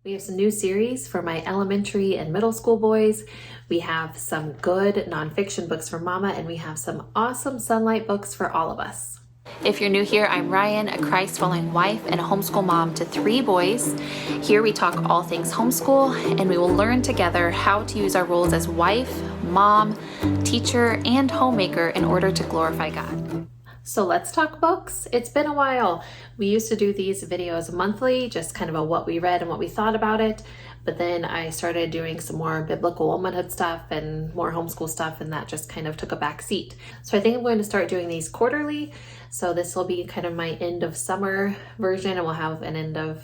We have some new series for my elementary and middle school boys. We have some good nonfiction books for Mama, and we have some awesome Sunlight books for all of us. If you're new here, I'm Rian, a Christ-following wife and a homeschool mom to 3 boys. Here we talk all things homeschool, and we will learn together how to use our roles as wife, mom, teacher, and homemaker in order to glorify God. So let's talk books. It's been a while. We used to do these videos monthly, just kind of a what we read and what we thought about it. But then I started doing some more biblical womanhood stuff and more homeschool stuff, and that just kind of took a back seat. So I think I'm going to start doing these quarterly. So this will be kind of my end of summer version, and we'll have an end of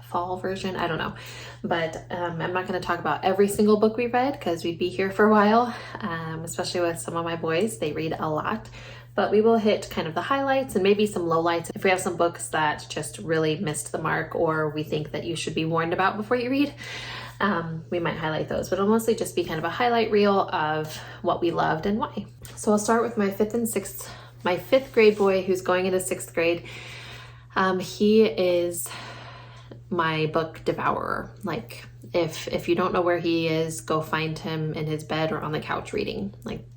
fall version. I don't know. But I'm not going to talk about every single book we read because we'd be here for a while, especially with some of my boys. They read a lot. But we will hit kind of the highlights and maybe some lowlights. If we have some books that just really missed the mark or we think that you should be warned about before you read, we might highlight those. But it'll mostly just be kind of a highlight reel of what we loved and why. So I'll start with my 5th grade boy who's going into 6th grade. He is my book devourer. Like if you don't know where he is, go find him in his bed or on the couch reading,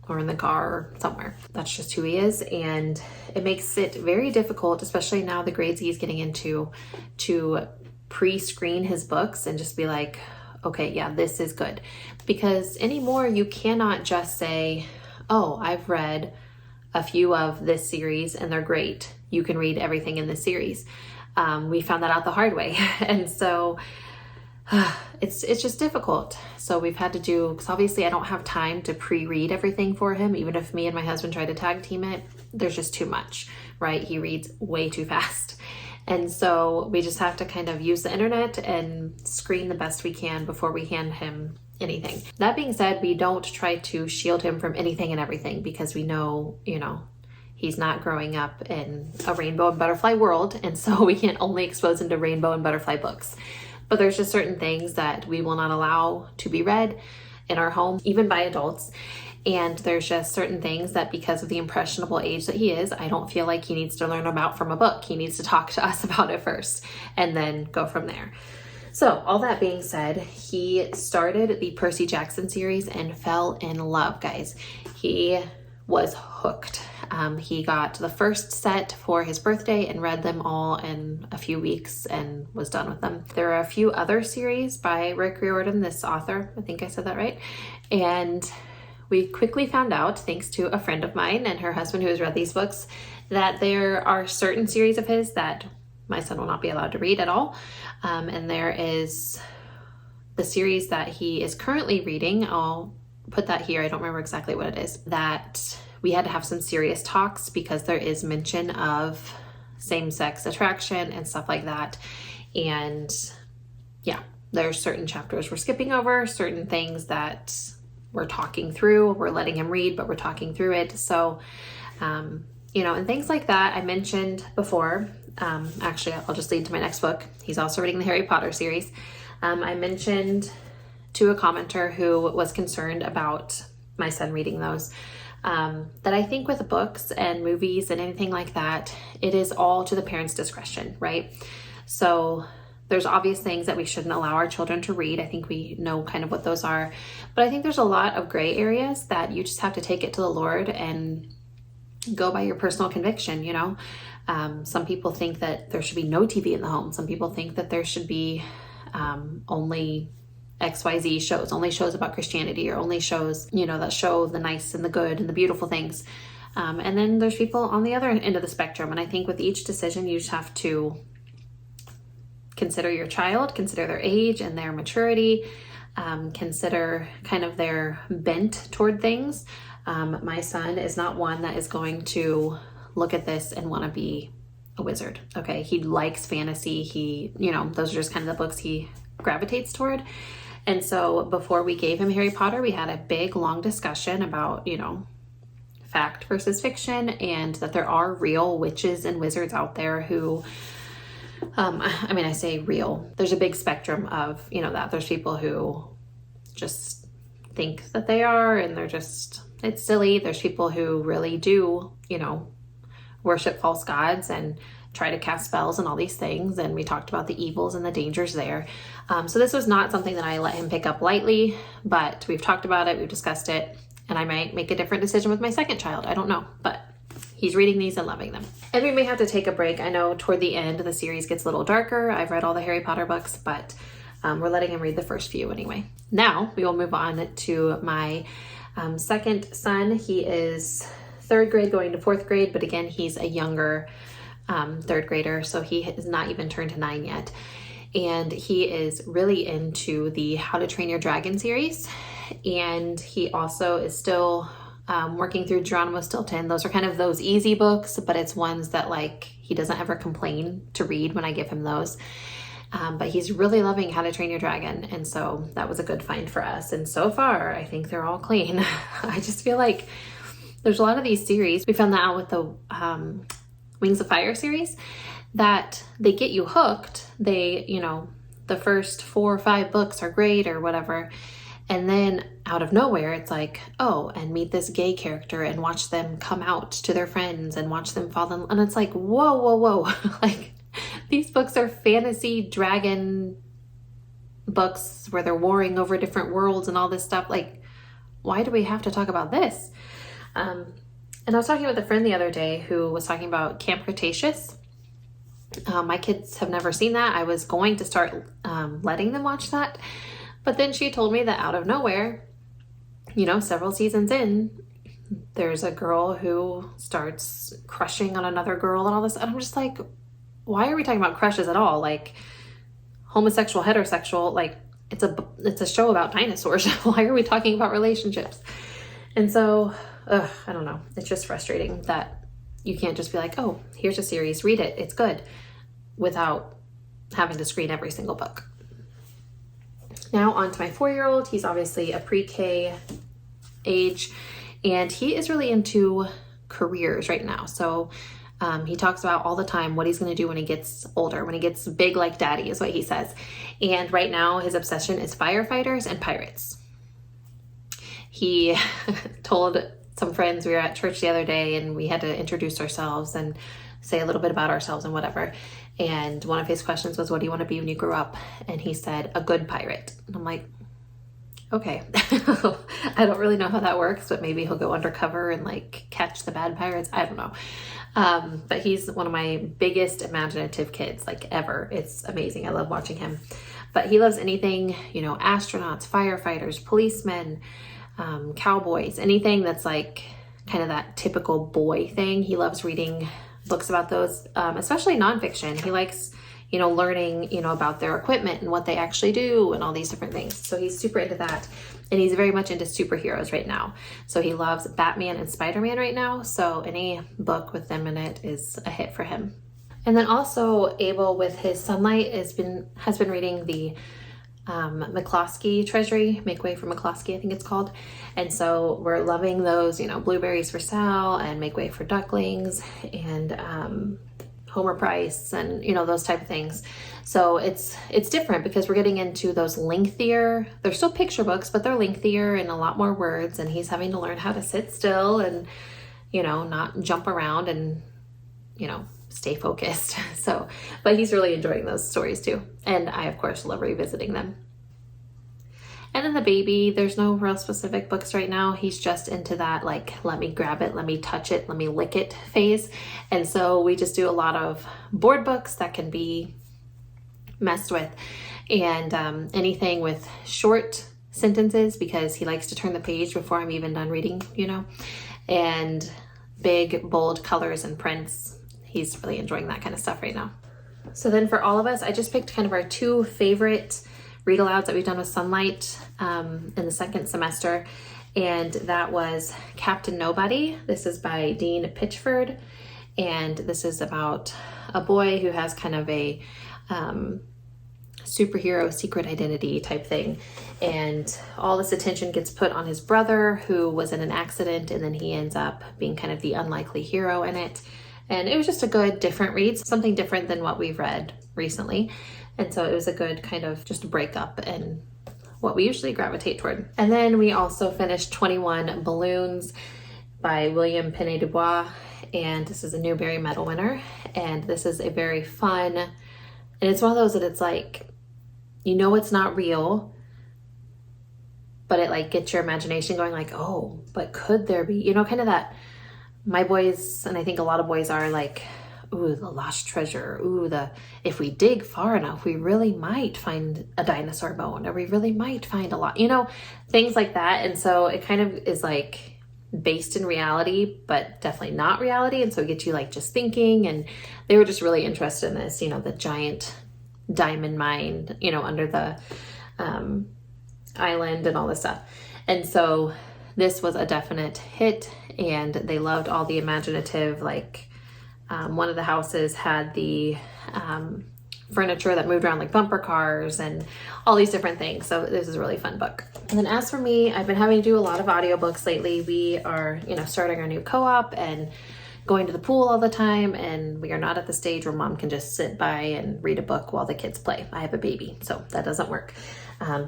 or in the car or somewhere. That's just who he is. And it makes it very difficult, especially now the grades he's getting into, to pre-screen his books and just be like, okay, yeah, this is good. Because anymore, you cannot just say, oh, I've read a few of this series and they're great. You can read everything in this series. We found that out the hard way. And so it's just difficult. So we've had to do, because obviously I don't have time to pre-read everything for him. Even if me and my husband try to tag team it, there's just too much, right? He reads way too fast. And so we just have to kind of use the internet and screen the best we can before we hand him anything. That being said, we don't try to shield him from anything and everything because we know, he's not growing up in a rainbow and butterfly world. And so we can't only expose him to rainbow and butterfly books. But there's just certain things that we will not allow to be read in our home, even by adults. And there's just certain things that because of the impressionable age that he is, I don't feel like he needs to learn about from a book. He needs to talk to us about it first and then go from there. So all that being said, he started the Percy Jackson series and fell in love, guys. He was hooked. He got the first set for his birthday and read them all in a few weeks and was done with them. There are a few other series by Rick Riordan, this author. I think I said that right. And we quickly found out, thanks to a friend of mine and her husband who has read these books, that there are certain series of his that my son will not be allowed to read at all. And there is the series that he is currently reading. I'll put that here. I don't remember exactly what it is. That we had to have some serious talks because there is mention of same-sex attraction and stuff like that. And yeah, there's certain chapters we're skipping over, certain things that we're talking through. We're letting him read, but we're talking through it. So, and things like that I mentioned before. Actually, I'll just lead to my next book. He's also reading the Harry Potter series. I mentioned to a commenter who was concerned about my son reading those, that I think with books and movies and anything like that, it is all to the parents' discretion, right? So there's obvious things that we shouldn't allow our children to read. I think we know kind of what those are, but I think there's a lot of gray areas that you just have to take it to the Lord and go by your personal conviction, Some people think that there should be no TV in the home. Some people think that there should be only XYZ shows, only shows about Christianity, or only shows, that show the nice and the good and the beautiful things. And then there's people on the other end of the spectrum. And I think with each decision, you just have to consider your child, consider their age and their maturity, consider kind of their bent toward things. My son is not one that is going to look at this and want to be a wizard. Okay. He likes fantasy. Those are just kind of the books he gravitates toward. And so before we gave him Harry Potter, we had a big, long discussion about, fact versus fiction, and that there are real witches and wizards out there who, I say real. There's a big spectrum of, that there's people who just think that they are, and it's silly. There's people who really do, worship false gods and try to cast spells and all these things, and we talked about the evils and the dangers there. So this was not something that I let him pick up lightly, but we've talked about it, we've discussed it, and I might make a different decision with my second child. I don't know, but he's reading these and loving them. And we may have to take a break. I know toward the end the series gets a little darker. I've read all the Harry Potter books, but we're letting him read the first few anyway. Now we will move on to my second son. He is 3rd grade going to 4th grade, but again, he's a younger 3rd grader, so he has not even turned 9 yet. And he is really into the How to Train Your Dragon series. And he also is still working through Geronimo Stilton. Those are kind of those easy books, but it's ones that like he doesn't ever complain to read when I give him those. But he's really loving How to Train Your Dragon. And so that was a good find for us. And so far, I think they're all clean. I just feel like there's a lot of these series. We found that out with the Wings of Fire series, that they get you hooked. They, you know, the first 4 or 5 books are great or whatever. And then out of nowhere, it's like, oh, and meet this gay character and watch them come out to their friends and watch them fall in. And it's like, whoa, whoa, whoa. Like, these books are fantasy dragon books where they're warring over different worlds and all this stuff. Like, why do we have to talk about this? And I was talking with a friend the other day who was talking about Camp Cretaceous. My kids have never seen that. I was going to start letting them watch that. But then she told me that out of nowhere, you know, several seasons in, there's a girl who starts crushing on another girl and all this. And I'm just like, why are we talking about crushes at all? Like, homosexual, heterosexual, like, it's a show about dinosaurs. Why are we talking about relationships? And so, I don't know. It's just frustrating that you can't just be like, oh, here's a series, read it, it's good, without having to screen every single book. Now on to my 4-year-old. He's obviously a pre-K age, and he is really into careers right now. So he talks about all the time what he's going to do when he gets older, when he gets big like daddy is what he says. And right now his obsession is firefighters and pirates. He told some friends, we were at church the other day and we had to introduce ourselves and say a little bit about ourselves and whatever. And one of his questions was, what do you want to be when you grow up? And he said, a good pirate. And I'm like, okay. I don't really know how that works, but maybe he'll go undercover and like catch the bad pirates. I don't know. But he's one of my biggest imaginative kids, like ever. It's amazing. I love watching him. But he loves anything, you know, astronauts, firefighters, policemen, cowboys, anything that's like kind of that typical boy thing. He loves reading books about those, especially nonfiction. He likes, you know, learning, you know, about their equipment and what they actually do and all these different things. So he's super into that. And he's very much into superheroes right now. So he loves Batman and Spider-Man right now. So any book with them in it is a hit for him. And then also Abel with his Sunlight has been reading the McCloskey Treasury, Make Way for McCloskey, I think it's called. And so we're loving those, you know, Blueberries for Sal and Make Way for Ducklings and Homer Price and, you know, those type of things. So it's different because we're getting into those lengthier, they're still picture books, but they're lengthier and a lot more words, and he's having to learn how to sit still and, you know, not jump around and, you know, stay focused. So, but he's really enjoying those stories too. And I, of course, love revisiting them. And then the baby, there's no real specific books right now. He's just into that, like, let me grab it, let me touch it, let me lick it phase. And so we just do a lot of board books that can be messed with, and anything with short sentences because he likes to turn the page before I'm even done reading, you know, and big, bold colors and prints. He's really enjoying that kind of stuff right now. So then for all of us, I just picked kind of our 2 favorite read-alouds that we've done with Sunlight in the second semester. And that was Captain Nobody. This is by Dean Pitchford. And this is about a boy who has kind of a superhero secret identity type thing. And all this attention gets put on his brother who was in an accident, and then he ends up being kind of the unlikely hero in it. And it was just a good, different read, something different than what we've read recently. And so it was a good kind of just breakup and what we usually gravitate toward. And then we also finished 21 Balloons by William Pene Dubois, and this is a Newbery Medal winner. And this is a very fun, and it's one of those that it's like, you know, it's not real, but it like gets your imagination going like, oh, but could there be, you know, kind of that. My boys, and I think a lot of boys are like, ooh, the lost treasure. Ooh, if we dig far enough, we really might find a dinosaur bone, or we really might find a lot, you know, things like that. And so it kind of is like based in reality, but definitely not reality. And so it gets you like just thinking, and they were just really interested in this, you know, the giant diamond mine, you know, under the island and all this stuff. And so this was a definite hit, and they loved all the imaginative, like one of the houses had the furniture that moved around like bumper cars and all these different things. So this is a really fun book. And then as for me, I've been having to do a lot of audiobooks lately. We are, you know, starting our new co-op and going to the pool all the time, and we are not at the stage where mom can just sit by and read a book while the kids play. I have a baby, so that doesn't work.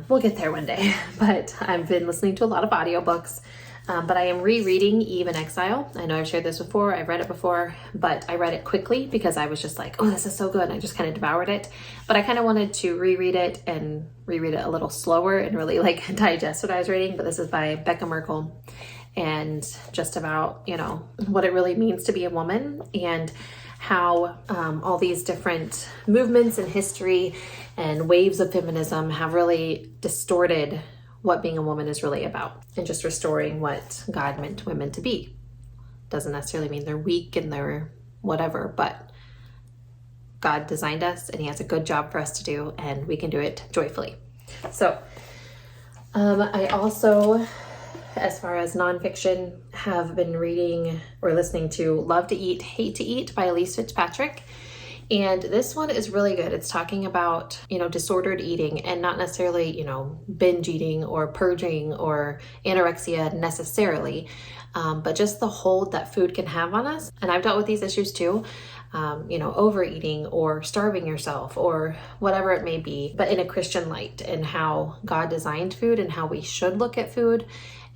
We'll get there one day, but I've been listening to a lot of audiobooks. But I am rereading Eve in Exile. I know I've shared this before, I've read it before, but I read it quickly because I was just like, oh, this is so good. And I just kind of devoured it. But I kind of wanted to reread it and reread it a little slower and really like digest what I was reading. But this is by Becca Merkle, and just about, you know, what it really means to be a woman, and how all these different movements in history and waves of feminism have really distorted what being a woman is really about, and just restoring what God meant women to be. Doesn't necessarily mean they're weak and they're whatever, but God designed us and he has a good job for us to do, and we can do it joyfully. So I also, as far as nonfiction, have been reading or listening to Love to Eat, Hate to Eat by Elise Fitzpatrick. And this one is really good. It's talking about, you know, disordered eating, and not necessarily, you know, binge eating or purging or anorexia necessarily, but just the hold that food can have on us. And I've dealt with these issues too, you know, overeating or starving yourself or whatever it may be, but in a Christian light, and how God designed food and how we should look at food,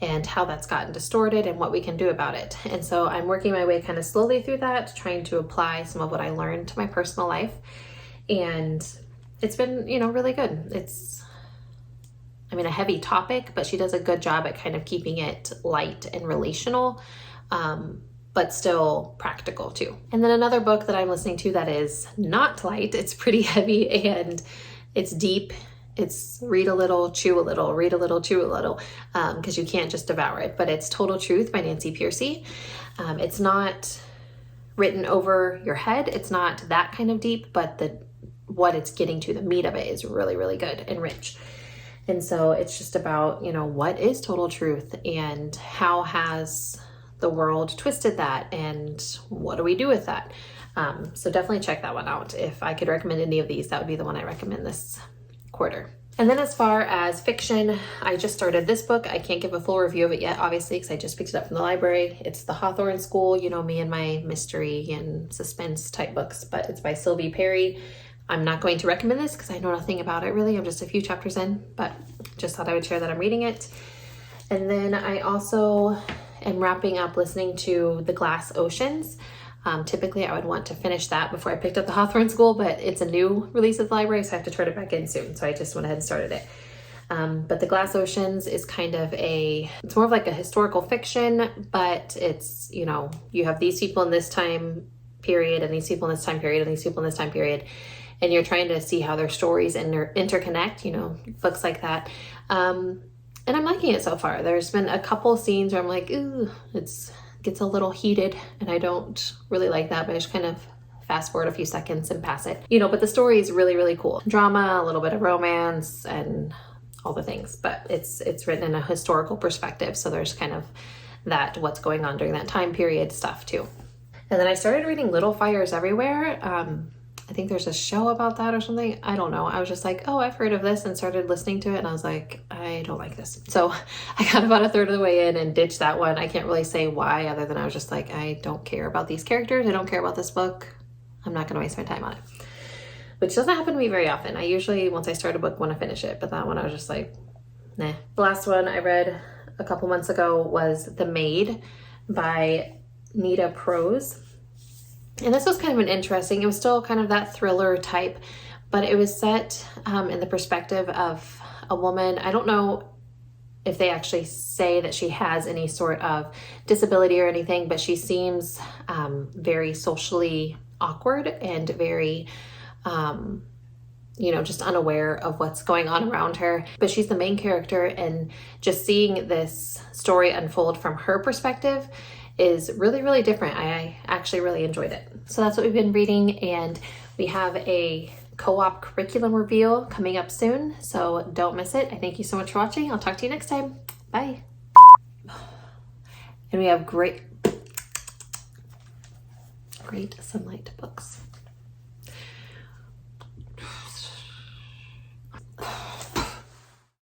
and how that's gotten distorted and what we can do about it. And so I'm working my way kind of slowly through that, trying to apply some of what I learned to my personal life. And it's been, you know, really good. It's, I mean, a heavy topic, but she does a good job at kind of keeping it light and relational, but still practical too. And then another book that I'm listening to that is not light, it's pretty heavy and it's deep. It's read a little, chew a little, read a little, chew a little, because you can't just devour it. But it's Total Truth by Nancy Pearcey. It's not written over your head. It's not that kind of deep, but what it's getting to, the meat of it, is really, really good and rich. And so it's just about, you know, what is total truth, and how has the world twisted that, and what do we do with that? So definitely check that one out. If I could recommend any of these, that would be the one I recommend this quarter. And then as far as fiction, I just started this book. I can't give a full review of it yet, obviously, because I just picked it up from the library. It's the Hawthorne School, you know me and my mystery and suspense type books, but it's by Sylvie Perry. I'm not going to recommend this because I know nothing about it really. I'm just a few chapters in, but just thought I would share that I'm reading it. And then I also am wrapping up listening to The Glass Oceans. Typically I would want to finish that before I picked up the Hawthorne School, but it's a new release at the library, so I have to turn it back in soon. So I just went ahead and started it. But The Glass Oceans is kind of it's more of like a historical fiction, but it's, you know, you have these people in this time period, and these people in this time period, and these people in this time period, and you're trying to see how their stories interconnect, you know, books like that. And I'm liking it so far. There's been a couple scenes where I'm like, ooh, gets a little heated, and I don't really like that, but I just kind of fast forward a few seconds and pass it, you know. But the story is really, really cool. Drama, a little bit of romance, and all the things, but it's written in a historical perspective, so there's kind of that what's going on during that time period stuff too. And then I started reading Little Fires Everywhere. I think there's a show about that or something. I don't know. I was just like, oh, I've heard of this, and started listening to it, and I was like, I don't like this. So I got about a third of the way in and ditched that one. I can't really say why, other than I was just like, I don't care about these characters. I don't care about this book. I'm not going to waste my time on it. Which doesn't happen to me very often. I usually, once I start a book, want to finish it. But that one I was just like, nah. The last one I read a couple months ago was The Maid by Nita Prose. And this was kind of an interesting, it was still kind of that thriller type, but it was set in the perspective of a woman. I don't know if they actually say that she has any sort of disability or anything, but she seems very socially awkward and very, just unaware of what's going on around her. But she's the main character, and just seeing this story unfold from her perspective is really, really different. I actually really enjoyed it. So that's what we've been reading, and we have a co-op curriculum reveal coming up soon, so don't miss it. I thank you so much for watching. I'll talk to you next time. Bye. And we have great sunlight books.